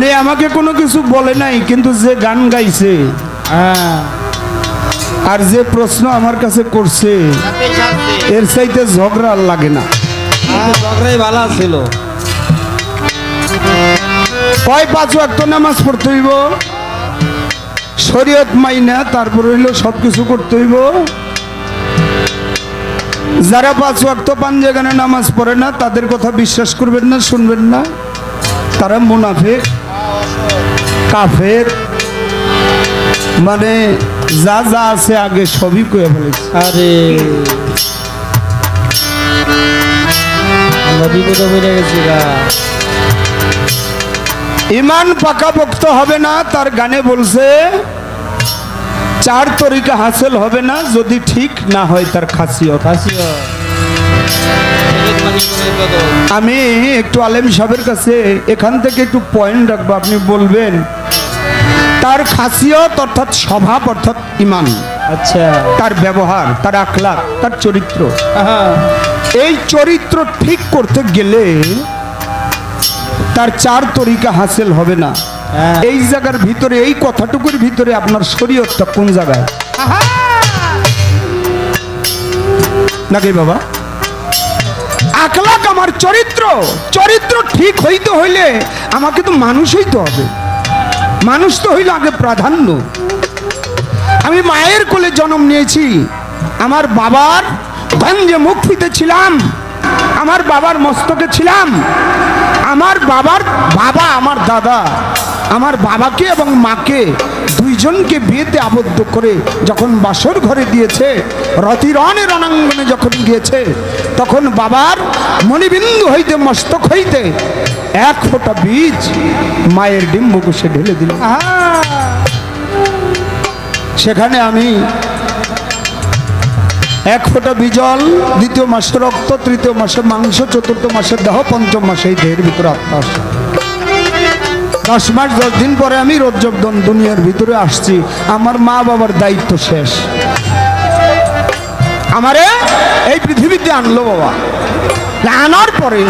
উনি আমাকে কোনো কিছু বলে নাই, কিন্তু যে গান গাইছে আর যে প্রশ্ন আমার কাছে করছে এর চাইতে ঝগড়া লাগে না। ঝগড়াই ভালো ছিল। কয় 5 ওয়াক্ত নামাজ পড়তে হইব, শরীয়ত মাইনা, তারপর হইলো সবকিছু করতে হইব। যারা 5 ওয়াক্ত পাঞ্জাগানে নামাজ পড়ে না তাদের কথা বিশ্বাস করবেন না, শুনবেন না, তারা মুনাফিক কাফের, মানে যা যা আছে আগে সবই কয়ে ফেলেছে। আরে আমরা বিপদে পড়ে গেছি গা। ইমান পাকাপোক্ত হবে না, তার গানে বলছে 4 তরিকা হাসিল হবে না যদি ঠিক না হয় তার খাসিয়ত। আমি একটু আলেম সাহেবের কাছে এখান থেকে একটু পয়েন্ট রাখবো, আপনি বলবেন তার খাসিয়ত অর্থাৎ স্বভাব অর্থাৎ ইমান, আচ্ছা, তার ব্যবহার, তার আখলাক, তার চরিত্র। এই চরিত্র ঠিক করতে গেলে তার 4 তরিকা হাসিল হবে না। এই জায়গার ভিতরে, এই কথাটুকুর ভিতরে আপনার শরীয়তটা কোন জায়গায় নাকি বাবা? আখলাক আমার চরিত্র, চরিত্র ঠিক হইতে হইলে আমাকে তো মানুষ হইতে হবে। মানুষ তো হইল আগে প্রাধান্য। আমি মায়ের কোলে জন্ম নিয়েছি, আমার বাবার গঞ্জে মুক্তিতে ছিলাম, আমার বাবার মস্তকে ছিলাম, আমার বাবার বাবা আমার দাদা আমার বাবাকে এবং মাকে দুইজনকে বিয়েতে আবদ্ধ করে যখন বাসর ঘরে দিয়েছে, রতিরণের রণাঙ্গনে যখন গিয়েছে, তখন বাবার মণিবিন্দু হইতে মস্তক হইতে 1 ফোঁটা বীজ মায়ের ডিম্বকোষে ঢেলে দিল। সেখানে আমি 1 ফোঁটা বিজল, 2য় মাসে রক্ত, 3য় মাসে মাংস, 4র্থ মাসে দেহ, 5ম মাসে এই দেহের ভিতরে আত্মা আসে। 10 মাস 10 দিন পরে আমি রজ্জবদন দুনিয়ার ভিতরে আসছি। আমার মা বাবার দায়িত্ব শেষ, আমারে এই পৃথিবীতে আনলো বাবা। আনার পরে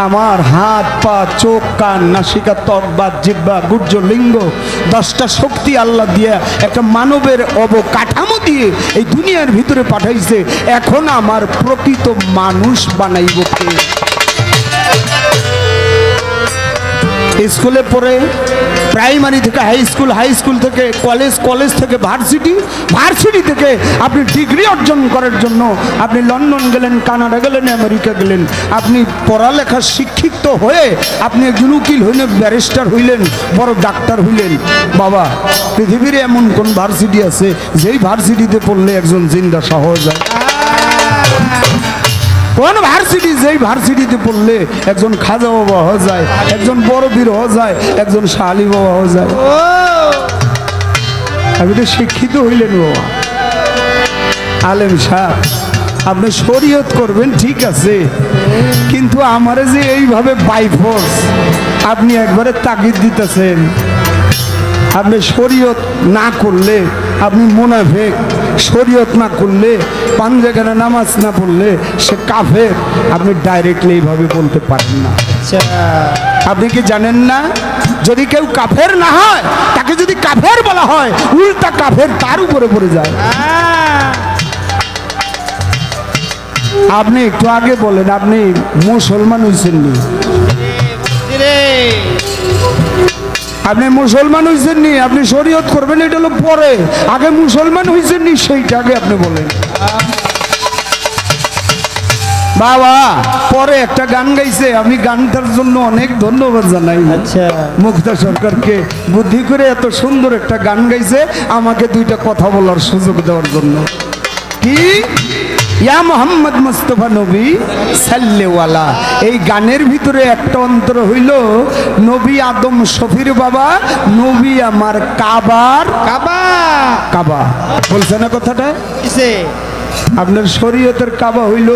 আমার হাত পা চোখ কান নাসিকা ত্বক বাত জিহ্বা গুর্জ লিঙ্গ 10টা শক্তি আল্লাহ দিয়া একটা মানবের অবকাঠামো দিয়ে এই দুনিয়ার ভিতরে পাঠাইছে। এখন আমার প্রকৃত মানুষ বানাইব কে? স্কুলে পড়ে প্রাইমারি থেকে হাই স্কুল থেকে কলেজ, কলেজ থেকে ভার্সিটি, ভার্সিটি থেকে আপনি ডিগ্রি অর্জন করার জন্য আপনি লন্ডন গেলেন, কানাডা গেলেন, আমেরিকা গেলেন, আপনি পড়ালেখা শিক্ষিত হয়ে আপনি একজন উকিল হইলেন, ব্যারিস্টার হইলেন, বড় ডাক্তার হইলেন। বাবা, পৃথিবীর এমন কোন ভার্সিটি আছে যেই ভার্সিটিতে পড়লে একজন জিন্দা সহজ হয়? কোন ভার্সিটি যেই ভার্সিটিতে পড়লে একজন খাজা বাবা হওয়া যায়, একজন বড় বীর হওয়া যায়, একজন শালি বাবা হওয়া যায়? আপনি তো শিক্ষিত হইলেন বাবা, আলেম সাহেব, আপনি শরীয়ত করবেন ঠিক আছে, কিন্তু আমারে যে এইভাবে বাই ফোর্স আপনি একবারে তাগিদ দিতেছেন, আপনি শরীয়ত না করলে আপনি মুনাফিক, শরীয়ত না করলে পাঞ্জাগানে নামাজ না পড়লে সে কাফের, আপনি ডাইরেক্টলি এইভাবে বলতে পারেন না। আপনি কি জানেন না, যদি কেউ কাফের না হয় তাকে যদি কাফের বলা হয়, উল্টা কাফের তার উপরে পড়ে যায়। আপনি একটু আগে বলেন আপনি মুসলমান হয়েছেন নি? আপনি মুসলমান হয়েছেন নি? আপনি শরীয়ত করবেন এটা হলো পরে, আগে মুসলমান হয়েছেন নি সেইটা আগে আপনি বলেন। বাবা পরে একটা গান গাইছে, আমি গানটার জন্য অনেক ধন্যবাদ জানাই। আচ্ছা, মুক্তা সরকারকে বুদ্ধি করে এত সুন্দর একটা গান গাইছে, আমাকে 2টা কথা বলার সুযোগ দেওয়ার জন্য। কি ইয়া মোহাম্মদ মুস্তাফা নবী সাল্লেওয়ালা, এই গানের ভিতরে একটা অন্তর হইল নবী আদম শফির বাবা, নবী আমার কাবার কাবা কাবা। বলছে না কথাটা? আপনার শরীয়তের কাবা হইল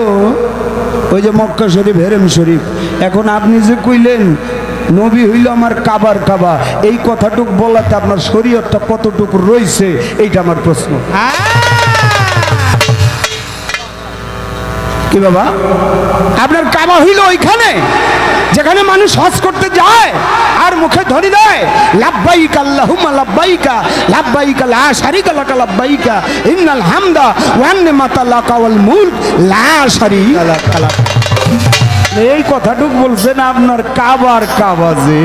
ওই যে মক্কা শরীফ, হেরেম শরীফ। এখন আপনি যে কইলেন নবী হইল আমার কাবার কাবা, এই কথাটুক বলাতে আপনার শরীয়তটা কতটুকু রয়েছে এইটা আমার প্রশ্ন। কি বাবা, আপনার কাবা হইল ওইখানে যেখানে মানুষ মানুষ হজ করতে যায় আর মুখে ধরি দেয় লাব্বাইকা আল্লাহুম্মা লাব্বাইকা লাব্বাইকা লা শারীকা লাকা লাব্বাইকা ইন্নাল হামদা ওয়ান নিমাতা লাকা ওয়াল মুলক লা শারীকা লাকা। এই কথাটুক বলছেন আপনার কাবার কাবা যে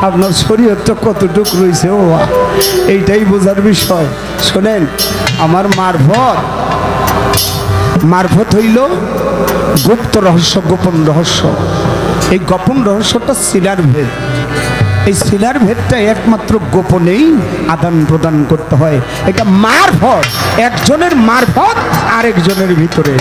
আপনার শরীয়তটা কতটুক রয়েছে ও এইটাই বোঝার বিষয়। শোনেন, আমার মারফত হইল গুপ্ত রহস্য, গোপন রহস্য। এই গোপন রহস্যটা শিলার ভেদ। এই শিলার ভেদটা একমাত্র গোপনেই আদান প্রদান করতে হয়। এটা মারফত, একজনের মারফত আরেকজনের ভিতরে।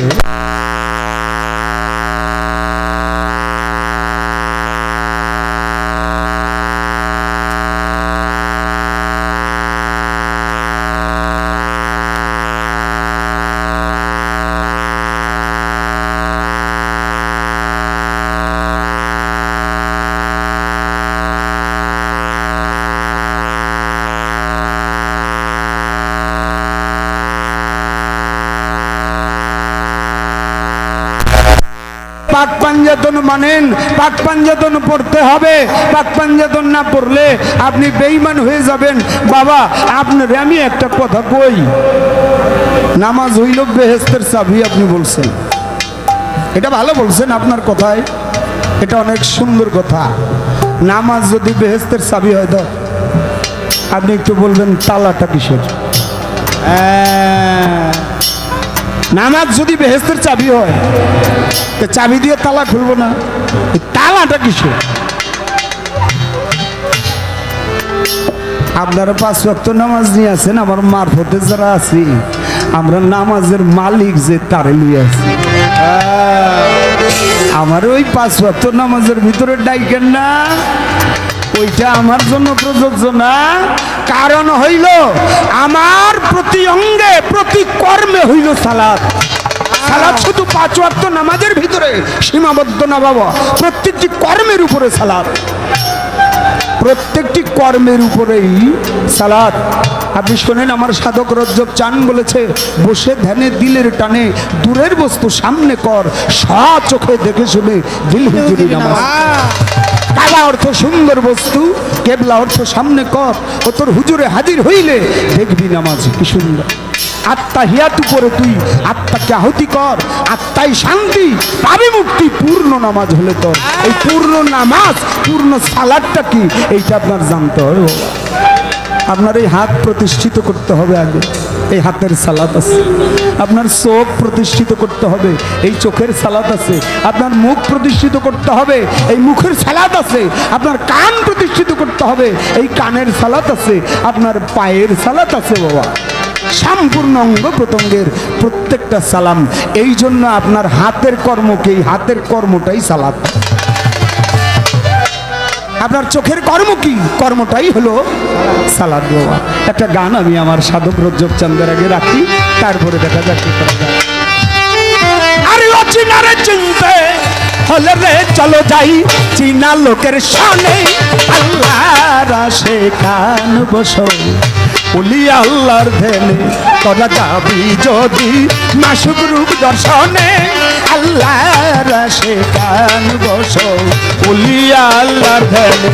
পাক পাঞ্জাতন মানেন, পাক পাঞ্জাতন পড়তে হবে। পাক পাঞ্জাতন না পড়লে আপনি বেঈমান হয়ে যাবেন। বাবা আপনার আমি একটা কথা কই, নামাজ হইল বেহেশতের চাবি আপনি বলছেন, এটা ভালো বলছেন আপনার কথায়, এটা অনেক সুন্দর কথা। নামাজ যদি বেহেশতের চাবি হয় তো আপনি একটু বলবেন তালাটা কিসের? নামাজ যদি বেহেশতের চাবি হয় তো চাবি দিয়ে তালা খুলবো না, তালাটা কিসের? আপনারা 5 ওয়াক্ত নামাজ নিয়ে আছেন, আমার মারফতে যারা আছি আমরা নামাজের মালিক যে তারে লইয়া আছি। আমার ওই 5 ওয়াক্ত নামাজের ভিতরে ডাইকেন না, ওইটা আমার জন্য প্রযোজ্য না। কারণ হইল আমার প্রতি অঙ্গে প্রতি কর্মে হইল সালাত। সালাত শুধু 5 ওয়াক্ত নামাজের ভিতরে সীমাবদ্ধ না বাবা, প্রত্যেকটি কর্মের উপরে সালাত, প্রত্যেকটি কর্মের উপরেই সালাত। আপনি শোনেন, আমার সাধক রজ্জব চান বলেছে, বসে ধ্যানে দিলের টানে দূরের বস্তু সামনে কর, চোখে দেখে শুনে দিল হুজুরি নামাজ। কাবা অর্থ সুন্দর বস্তু, কেবলা অর্থ সামনে কর, ও তোর হুজুরে হাজির হইলে দেখবি নামাজ কি সুন্দর। আত্মা হিয়াতু করে তুই আত্মাকে আহুতি কর, আত্মাই শান্তি পাবি মুক্তি পূর্ণ নামাজ হলে তোর। এই পূর্ণ নামাজ, পূর্ণ সালাদটা কি এইটা আপনার জানতে হবে। আপনার এই হাত প্রতিষ্ঠিত করতে হবে আগে, এই হাতের সালাত আছে। আপনার চোখ প্রতিষ্ঠিত করতে হবে, এই চোখের সালাত আছে। আপনার মুখ প্রতিষ্ঠিত করতে হবে, এই মুখের সালাত আছে। আপনার কান প্রতিষ্ঠিত করতে হবে, এই কানের সালাত আছে। আপনার পায়ের সালাত আছে বাবা, সম্পূর্ণ অঙ্গ প্রত্যঙ্গের প্রত্যেকটা সালাম। এই জন্য আপনার হাতের কর্মকে, হাতের কর্মটাই সালাত। আপনার চোখের কর্ম কি? কর্মটাই হলো সালাত বাবা। একটা গান আমি আমার সাধক রজ্জব চান্দের আগে রাখি, তারপরে দেখা যাক কি করা যায়। আরে অচিনারে চিনতে হলে রে চলো যাই চীনা লোকের সামনে, আল্লাহর আশিকান বসো ওলি আল্লাহর ধ্যানে, করা যাবি যদি মাসুক রূপ দর্শনে, আল্লাহর আশিকান বসো ওলি আল্লাহর ধ্যানে।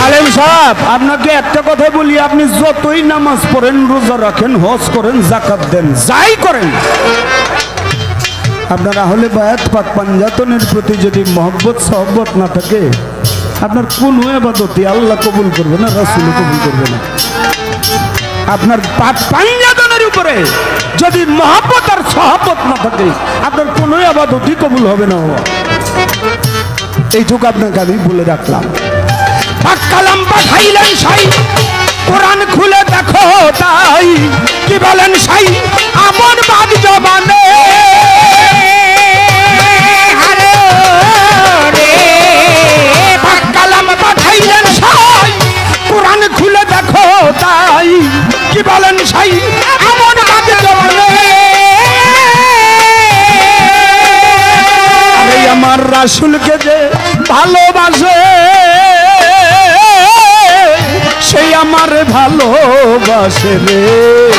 আলেম সাহেব, আপনাকে একটা কথা বলি, আপনি যতই নামাজ পড়েন, রোজা রাখেন, হজ করেন, জাকাত দেন, যাই করেন, আপনার আহলে বায়াত পাক পাঞ্জাতনের প্রতি যদি মহব্বত সহব্বত না থাকে, আপনার কোন ইবাদতই আল্লাহ কবুল করবে না, রাসূল কবুল করবে না। আপনার পাক পাঞ্জাতনের উপরে যদি মহব্বত আর সহব্বত না থাকে, আপনার কোন ইবাদতই কবুল হবে না। এইটুকু আপনাকে আমি বলে রাখলাম। পাক কালাম পাঠাইলেন সাই, কোরআন খুলে দেখো তাই, কি বলেন সাই আমন বাদ জবানে, পাক কালাম পাঠাইলেন সাই, কোরআন খুলে দেখো তাই, কি বলেন সাই এমন কাজে জমানে আরে আমার রাসূলকে যে ভালোবাসে সেই আমার ভালোবাসে রে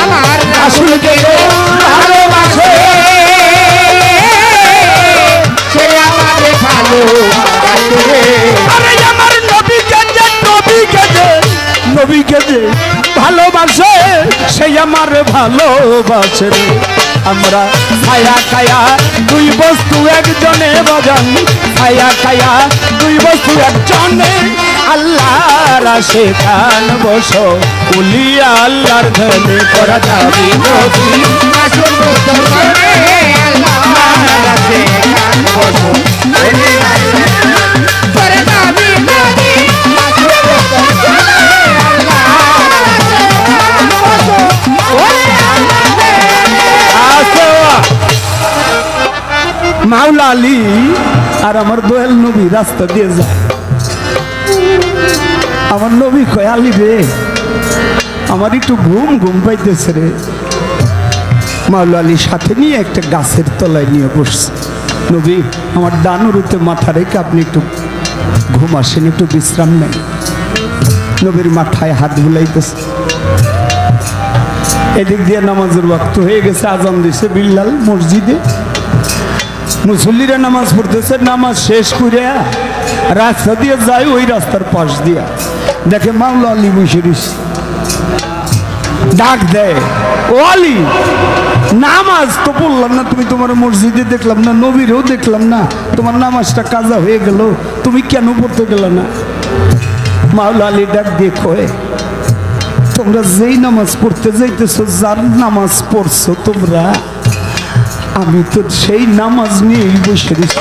আমার রাসূলকে যে ভালোবাসে সে আমার ভালোবাসে রে আরে আমার নবীকে যে ভালোবাসে সেই আমার ভালোবাসে রে আমরা ছায়া খায়া দুই বস্তু একজনে বাজান ছায়া খায়া দুই বস্তু একজনে আল্লাহর আশিকান বসো উলিয়া আল্লাহর ধনে করা যাবি নবী রাসূল মুস্তাফা আল্লাহর রাসে কান বসো করে যাবি নবী রাসূল মুস্তাফা মাওলা আলী আর আমার দোয়েল নবী রাস্তা দিয়ে যায় আমার নবী কয় আলী রে আমার একটু ঘুম পাইতেছে রে মাওলা আলী সাথে নিয়ে একটা গাছের তলায় নিয়ে বসছে নবী আমার ডানুরুতে মাথা রেখে আপনি একটু ঘুম আসেন একটু বিশ্রাম নেন নবীর মাথায় হাত বুলাইতেছে এদিক দিয়ে নামাজের ওয়াক্ত হয়ে গেছে আজান দিছে বিল্লাল মসজিদে মুসল্লিরা নামাজ পড়তেছে নামাজ শেষ করে রাস্তা দিয়ে যায় ওই রাস্তার পাশ দিয়া দেখে মাওলা আলী বসে রয়েছে ডাক দেয় ও আলী নামাজ তো পড়লাম না তুমি তোমার মসজিদে দেখলাম না নবীরেও দেখলাম না তোমার নামাজটা কাজা হয়ে গেল তুমি কেন পড়তে গেল না মাওলা আলী ডাক দিয়ে কয় তোমরা যেই নামাজ পড়তে যাইতেছো যার নামাজ পড়ছো তোমরা আমি তো সেই নামাজ নিয়েই বসে রয়েছি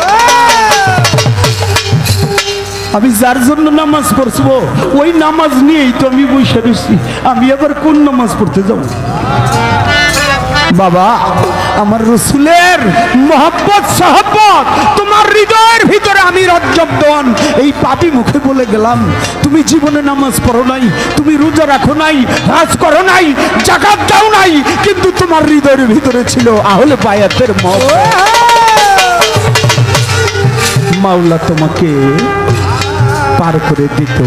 আমি যার জন্য নামাজ পড়ছবো ওই নামাজ নিয়েই তো আমি বসে রয়েছি আমি আবার কোন নামাজ পড়তে যাব বাবা আমার রসুলের মহব্বত সাহাব্বত তোমার হৃদয়ের ভিতরে আমি রজ্জবদন এই পাপী মুখে বলে গেলাম তুমি জীবনে নামাজ পড়ো নাই তুমি রোজা রাখো নাই হজ করো নাই যাকাত দাও নাই কিন্তু তোমার হৃদয়ের ভিতরে ছিল আহলে বায়াতের মাওলা তোমাকে পার করে দিত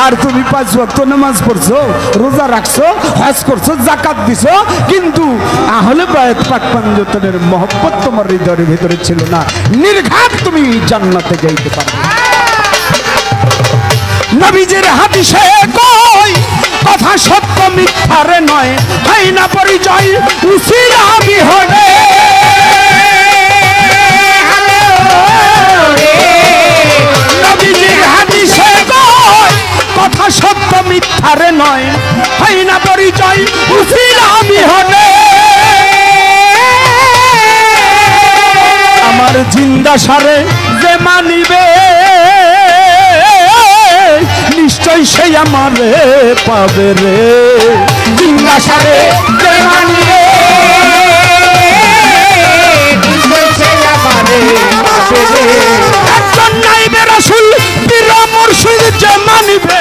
আর তুমি 5 ওয়াক্ত নামাজ পড়ছো রোজা রাখছো হজ করছো যাকাত দিছো কিন্তু আহলে বায়াত পাক পাঞ্জতনের মহব্বত তোমার হৃদয়ের ভিতরে ছিল না নির্ঘাত তুমি জান্নাতে যাইতে পারবে নবীজির হাদিসে কই কথা সত্য মিথ্যারে নয় হয় না পরিচয় উসিলা বিহনে নবীজির হাদিসে কই কথা সত্য মিথ্যারে নয় হয় না পরিচয় উসিলা বিহনে আমার জিন্দা সারে যে মানিবে নিশ্চয় সেই আমারে পাবে রে জিন্দা সারে যে মানিবে নিশ্চয় সে আমারে পাবে রে একজন নাইবে রাসূল পীর মুর্শিদ যে মানিবে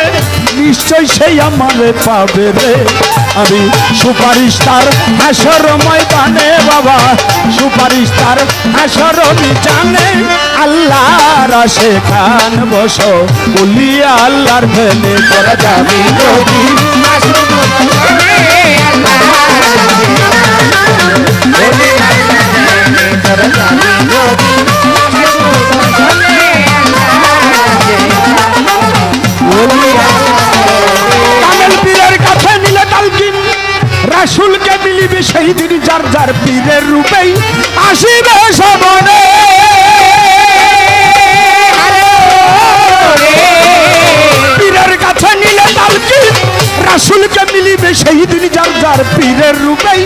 নিশ্চয় সেই আমারে পাবে রে আমি সুপারিশ তার হাসর ময়দানে বাবা সুপারিশ তার হাসর জানে আল্লাহর আশিকান বসো উলিয়া আল্লাহর ভেলে করা যাবে নবী রাসূল মুস্তাফা আল্লাহর রাসে করে যাবি নবী রাসূল মুস্তাফা কামেল পীরের কাছে নিলে তালকিন রাসূলকে মিলিবে সেই দিন যার যার পীরের রূপেই আসিবে সবরে পীরের কাছে নিলে তালকিন রাসূলকে মিলিবে সেই দিন যার যার পীরের রূপেই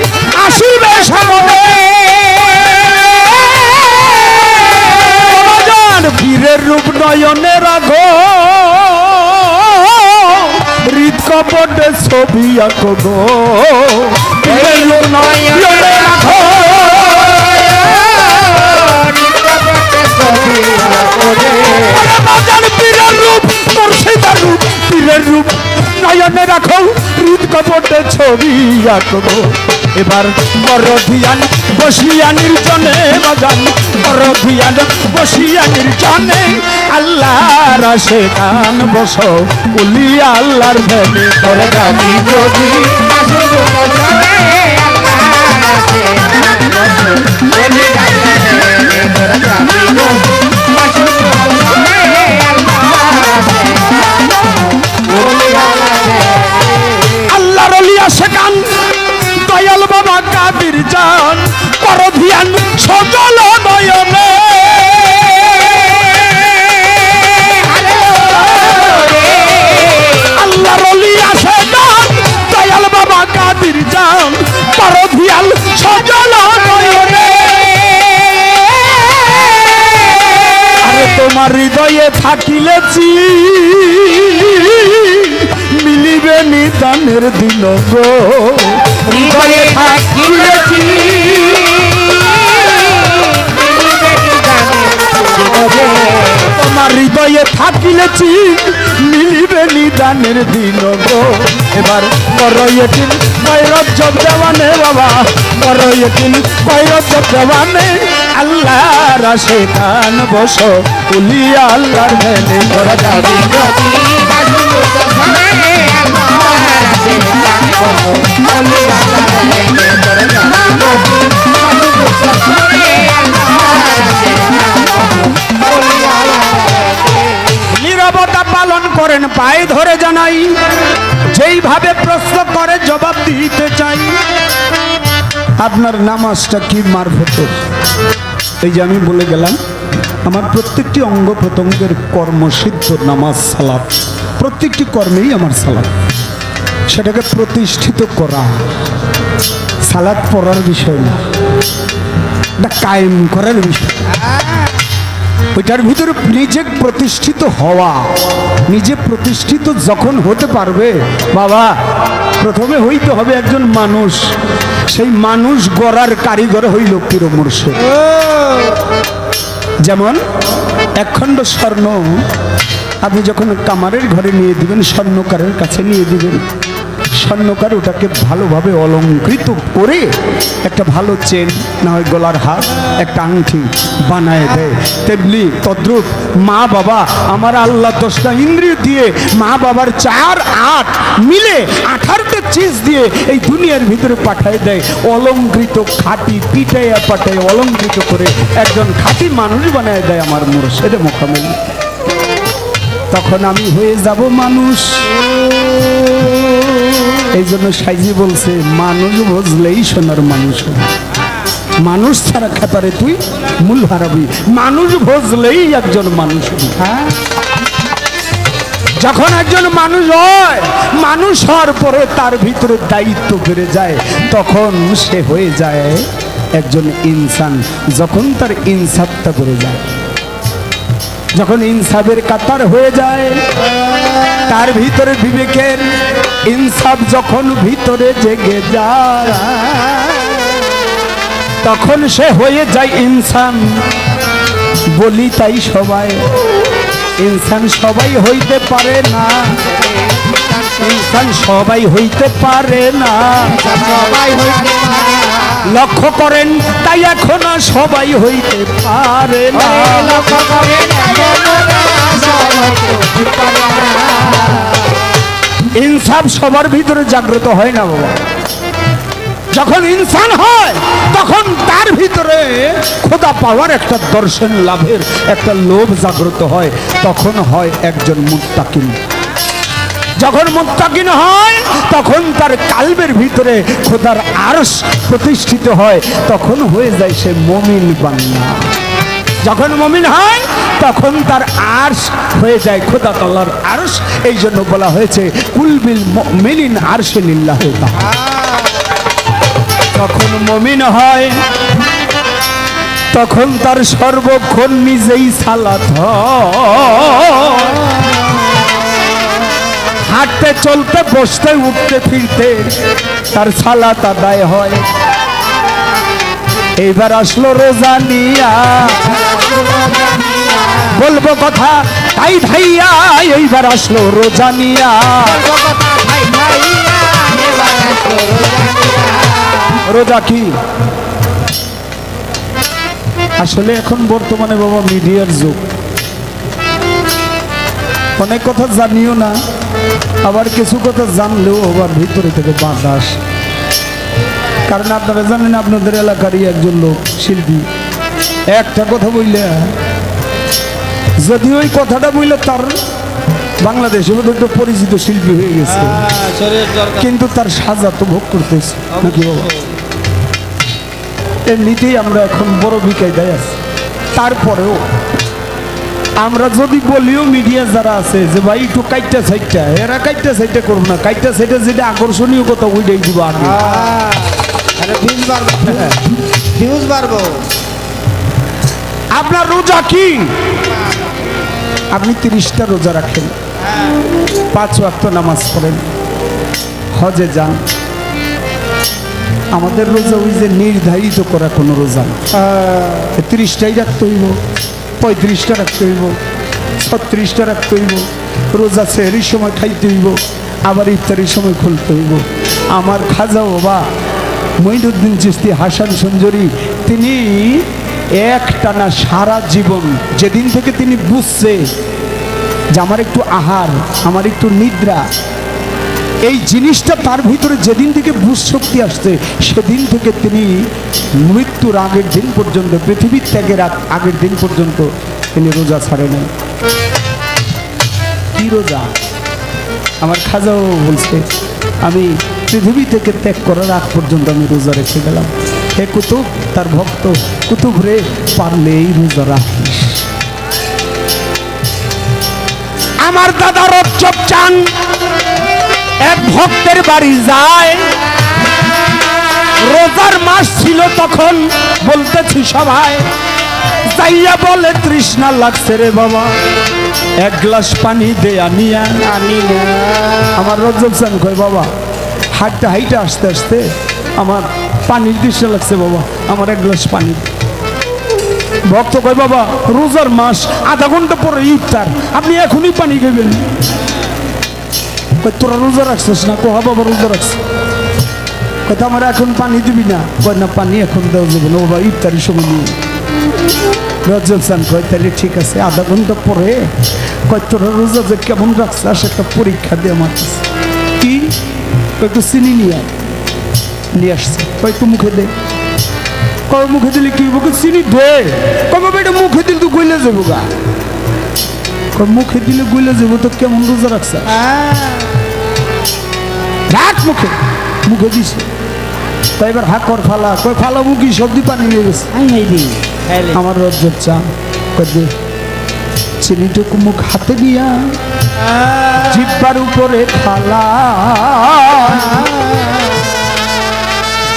আসিবে সবরে পীরের রূপ নয়নে রাখো হৃদ কপটে ছবি আঁকো গো পীরের রূপ নয়নে রাখো পীরের রূপ মুর্শিদার রূপ পীরের রূপ নয়নে রাখো হৃদ কপটে ছবি আঁকবো এবার বড় ধিয়ান বসিয়া নির্জনে বাজান বড় ধিয়ান বসিয়া নির্জনে আল্লাহর আশে কান বসো উলিয়া আল্লাহর ধ্যানে করে গাবি যদি আল্লাহর ওলিয়া সেকান দয়াল বাবা কাদির জান কর ধ্যান সজল নয়নে আল্লাহর ওলিয়া সেকান দয়াল বাবা কাদির জান কর ধ্যান সজল নয়নে আরে তোমার হৃদয়ে থাকিলেছি মিলিবে নিদানের দিন গো হৃদয়ে থাকিলেছি তোমার হৃদয়ে থাকিলেছি মিলিবে নিদানের দিন গো এবার করয়েটিন কয়রত জব দেওয়ানে বাবা করয়েটিন কয়রত জব দেওয়ানে আল্লাহর আশে কান বসো উলিয়া আল্লাহর ধ্যানে করা যাবে নীরবতা পালন করেন পায়ে ধরে জানাই যেইভাবে প্রশ্ন করে জবাব দিতে চাই আপনার নামাজটা কি মারফত এই যে আমি বলে গেলাম আমার প্রত্যেকটি অঙ্গ প্রত্যঙ্গের কর্মসিদ্ধ নামাজ সালাত প্রত্যেকটি কর্মেই আমার সালাত সেটাকে প্রতিষ্ঠিত করা সালাত পড়ার বিষয় না এটা কায়েম করার বিষয় ওইটার ভিতরে নিজে প্রতিষ্ঠিত হওয়া নিজে প্রতিষ্ঠিত যখন হতে পারবে বাবা প্রথমে হইতে হবে একজন মানুষ সেই মানুষ গড়ার কারিগর হইল পীর মুর্শিদ যেমন একখণ্ড স্বর্ণ আপনি যখন কামারের ঘরে নিয়ে দিবেন স্বর্ণকারের কাছে নিয়ে দিবেন স্বর্ণকার ওটাকে ভালোভাবে অলঙ্কৃত করে একটা ভালো চেন না হয় গলার হার একটা আংটি বানায় দেয় তেমনি তদ্রুপ মা বাবা আমার আল্লাহ 10টা ইন্দ্রিয় দিয়ে মা বাবার 4-8 মিলে 18টা চিজ দিয়ে এই দুনিয়ার ভিতরে পাঠায় দেয় অলঙ্কৃত খাঁটি পিটাইয়া পাঠায় অলঙ্কৃত করে একজন খাঁটি মানুষ বানায় দেয় আমার মুর্শিদ মোকামেল তখন আমি হয়ে যাব মানুষ এই জন্য সাইজি বলছে মানুষ বুঝলেই সোনার মানুষ মানুষ ছাড়া খেপারে তুই মূল হারাবি মানুষ বুঝলেই একজন মানুষ হ্যাঁ যখন একজন মানুষ হয় মানুষ হওয়ার পরে তার ভিতরে দায়িত্ব বেড়ে যায় তখন সে হয়ে যায় একজন ইনসান যখন তার ইনসাফটা বেড়ে যায় যখন ইনসাফের কাতার হয়ে যায় তার ভিতরে বিবেকের ইনসাফ যখন ভিতরে জেগে যায় তখন সে হয়ে যায় ইনসান বলি তাই সবাই ইনসান সবাই হইতে পারে না ইনসান সবাই হইতে পারে না লক্ষ্য করেন তাই এখন সবাই হইতে পারে না ইনসাফ সবার ভিতরে জাগ্রত হয় না বাবা যখন ইনসান হয় তখন তার ভিতরে খোদা পাওয়ার একটা দর্শন লাভের একটা লোভ জাগ্রত হয় তখন হয় একজন মুত্তাকিন যখন মুত্তাকিন হয় তখন তার কালবের ভিতরে খোদার আরশ প্রতিষ্ঠিত হয় তখন হয়ে যায় সে মুমিন বান্দা যখন মুমিন হয় তখন তার আরশ হয়ে যায় খোদা তাআলার আরশ এই জন্য বলা হয়েছে কুলবিল মুমিনিন আরশে লিল্লাহ তখন মুমিন হয় তখন তার সর্বক্ষণ নিজেই সালাত হাঁটতে চলতে বসতে উঠতে ফিরতে তার সালাত আদায় হয় এইবার আসলো রোজা নিয়া বলবো কথা তাই ভাইয়া এইবার আসলো রোজা নিয়া রোজা কি আসলে এখন বর্তমানে বাবা মিডিয়ার যুগ, অনেক কথা জানিও না, আবার কিছু কথা জানলেও আবার ভিতরে থেকে বাধা আসে। কারণ আপনারা জানেন আপনাদের এলাকারই একজন লোক শিল্পী একটা কথা বললে, যদি ওই কথাটা বললে তার বাংলাদেশে একটা পরিচিত শিল্পী হয়ে গেছে, কিন্তু তার সাজা তো ভোগ করতেছে নাকি বাবা? এমনিতেই আমরা এখন বড় বিকায়দায় আছি। তারপরেও আমরা যদি বলিও মিডিয়া যারা আছে যে ভাই একটু কাইটা সাইডটা, এরা কাইটা সাইডটা করবো না, কাইটা সাইডটা যেটা আকর্ষণীয় কথা ওইটাই দিব আগে। ভিউজ বাড়বো। আপনার রোজা কি? আপনি 30টা রোজা রাখেন, 5 ওয়াক্ত নামাজ পড়েন, হজে যান। আমাদের রোজা ওই যে নির্ধারিত করা কোনো রোজা না, 30টাই রাখতে হইব, 35টা রাখতে হইব, 36টা রাখতে হইব। রোজা সেহরির সময় খাইতে হইব, আবার ইফতারির সময় খুলতে হইব। আমার খাজা বাবা মঈনুদ্দিন চিশতি হাসান সঞ্জরি তিনি একটানা সারা জীবন, যেদিন থেকে তিনি বুঝছে যে আমার একটু আহার, আমার একটু নিদ্রা, এই জিনিসটা তার ভিতরে যেদিন থেকে বুঝ শক্তি আসছে, সেদিন থেকে তিনি মৃত্যুর আগের দিন পর্যন্ত, পৃথিবীর ত্যাগের আগের দিন পর্যন্ত তিনি রোজা ছাড়ে নাই। কি রোজা? আমার খাজাও বলছে আমি পৃথিবী থেকে ত্যাগ করার আগ পর্যন্ত আমি রোজা রেখে গেলাম। হে কুতুব, তার ভক্ত কুতুব রে, পারলে এই রোজা রাখিস। আমার দাদা রজ্জব চান এক ভক্তের বাড়ি যায়, রোজার মাস ছিল তখন, বলতেছি সবাই, যাইয়া বলে তৃষ্ণা লাগছে রে বাবা, 1 গ্লাস পানি দে আনিয়া। আমার রজ্জব চান কয় বাবা হাইটা হাইটা আসতে আসতে আমার পানির তৃষ্ণা লাগছে বাবা, আমার 1 গ্লাস পানি। ভক্ত কয় বাবা রোজার মাস, আধা ঘন্টা পরে ইফতার, আপনি এখনই পানি খাবেন। তোরা রোজা রাখছিস না? কোহা বাবা রোজা রাখছে। কথা আমার এখন পানি দিবি না? কয় না পানি এখন দেওয়া যাবে না বাবা, ইফতারির সময় নিয়ে। রজ্জব চান কয় তাহলে ঠিক আছে, আধা ঘন্টা পরে কয় তোরা রোজা যে কেমন রাখছিস একটা পরীক্ষা দিয়ে আমার কাছে। কি? একটু চিনি নিয়ে আসছে, কয় একটু মুখে দে। কয় মুখে দিলে কি? মুখে চিনি দে। কয় বাবা এটা মুখে দিলে তো গইলে যাবো গা। কয় মুখে দিলে গইলে যাবো তো কেমন রোজা রাখছে? রাখ মুখে। মুখে দিছে, তাই এবার হাক কর ফালা। কয় ফালা মুখি সবজি পানি নিয়ে গেছে। আমার রজ্জব চান কয় দে চিনিটুকু মুখ হাতে নিয়া জিব্বার উপরে ফালা,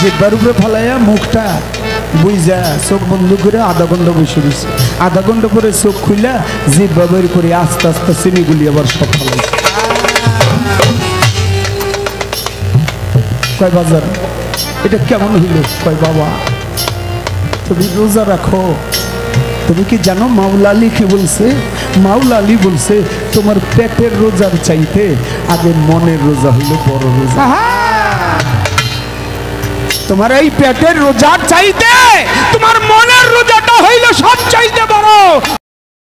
জিব্বার উপরে ফালাইয়া মুখটা বুঝা চোখ বন্ধ করে আধা ঘন্টা বসে দিছে। আধা ঘন্টা পরে চোখ খুইলা জিব্বা বের করে আস্তে আস্তে চিনিগুলি আবার সব ফালাইছে। কয় বাজার এটা কেমন হইল? কয় বাবা তুমি রোজা রাখো, তুমি কি জানো মাওলা আলী কি বলছে? মাওলা আলী বলছে তোমার পেটের রোজার চাইতে আগে মনের রোজা হইল বড় রোজা। তোমার এই পেটের রোজার চাইতে তোমার মনের রোজাটা হইল সব চাইতে বড়।